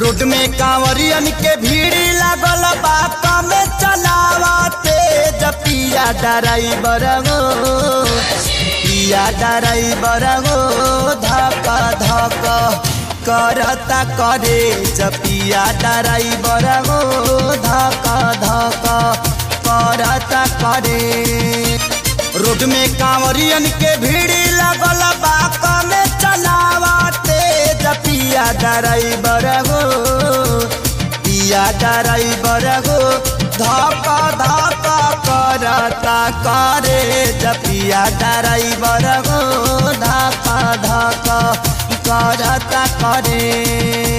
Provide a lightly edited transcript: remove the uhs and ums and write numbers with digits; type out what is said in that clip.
Road में कांवरियन के भीड़ लागल बा कम चलावते पिया ड्राइवर गो पिया ड्राइवर गो धक धक करता करे पिया ड्राइवर गो धक धक करता करे। रोड में कांवरियन के भीड़ लागल बा कम चलावते पिया ड्राइवर गो पिया ड्राइवर गो धक धक करता करे पिया ड्राइवर गो धक धक करता करे।